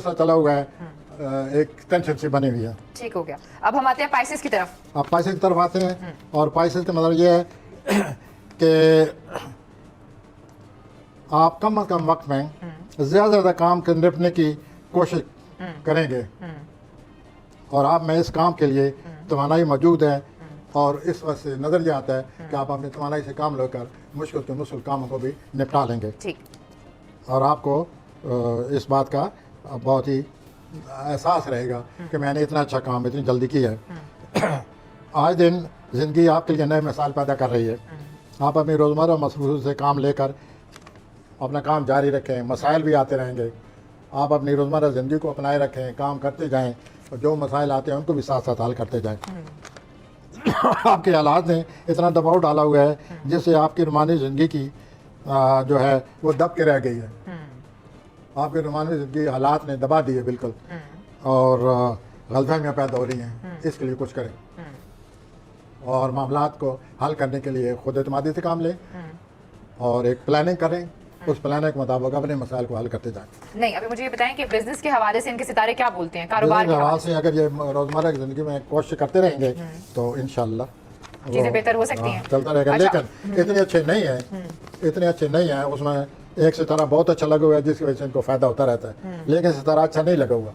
चला हुआ है, एक टेंशन सी बनी हुई है। ठीक हो गया। अब हम आते हैं पाइसेस की तरफ। आप पाइसेस की तरफ आते हैं, और पाइसेस का मतलब ये है कि आप कम अज कम वक्त में ज़्यादा काम कर निपटने की कोशिश करेंगे, और आप में इस काम के लिए तवानाई मौजूद है, और इस वजह से नज़र ये आता है कि आप अपनी तवानाई से काम लेकर मुश्किल से मुश्किल कामों को भी निपटा लेंगे। ठीक। और आपको इस बात का बहुत ही एहसास रहेगा कि मैंने इतना अच्छा काम इतनी जल्दी किया है। आज दिन ज़िंदगी आपके लिए नए मिसाल पैदा कर रही है। आप अपनी रोज़मर्रा मसरूफ़ से काम लेकर अपना काम जारी रखें, मसाइल भी आते रहेंगे। आप अपनी रोज़मर्रा ज़िंदगी को अपनाए रखें, काम करते जाएं, और जो मसाइल आते हैं उनको भी साथ साथ हल करते जाएं। आपके हालात ने इतना दबाव डाला हुआ है जिससे आपकी रूमानी ज़िंदगी की जो है वो दब के रह गई है। आपके रूमानी ज़िंदगी हालात ने दबा दी है बिल्कुल, और गलतफहमियाँ पैदा हो रही हैं। इसके लिए कुछ करें, और मामलात को हल करने के लिए खुद एतमादी से काम लें, और एक प्लानिंग करें, उस प्लानिंग के मुताबिक अपने मसाइल को हल करते जाएं। नहीं, अभी मुझे ये बताएं कि बिजनेस के हवाले से इनके सितारे क्या बोलते हैं, कारोबार के हवाले से अगर ये रोज़मर्रा की ज़िंदगी में कोशिश करते रहेंगे तो इंशाअल्लाह चीज़ें बेहतर हो सकती हैं। चलता रहेगा। लेकिन इतने अच्छे नहीं हैं, इतने अच्छे नहीं हैं। उसमें एक सितारा बहुत अच्छा लगा हुआ है जिसकी वजह से इनको फ़ायदा होता रहता है, लेकिन सितारा अच्छा नहीं लगा हुआ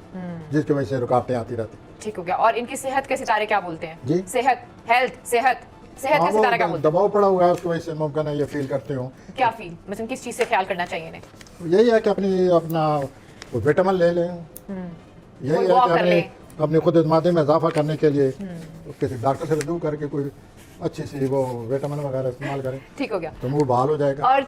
जिसकी वजह से रुकावटें आती रहती। ठीक हो गया। और इनकी सेहत के सितारे क्या बोलते हैं? जी, सेहत, हेल्थ, सेहत का सितारा क्या बोलते हैं? दबाव पड़ा हुआ है, उसकी वजह से मुमकिन है ये फील करते हो। क्या फील, मतलब किस चीज़ से ख्याल करना चाहिए इन्हें? यही है कि अपना विटामिन ले लें, यही है कि अपनी खुद एतमादी में इजाफा करने के लिए किसी डॉक्टर से रजू करके कोई अच्छी सी वो विटामिन वगैरह इस्तेमाल करें, ठीक हो गया, तो मुँह बहाल हो जाएगा। और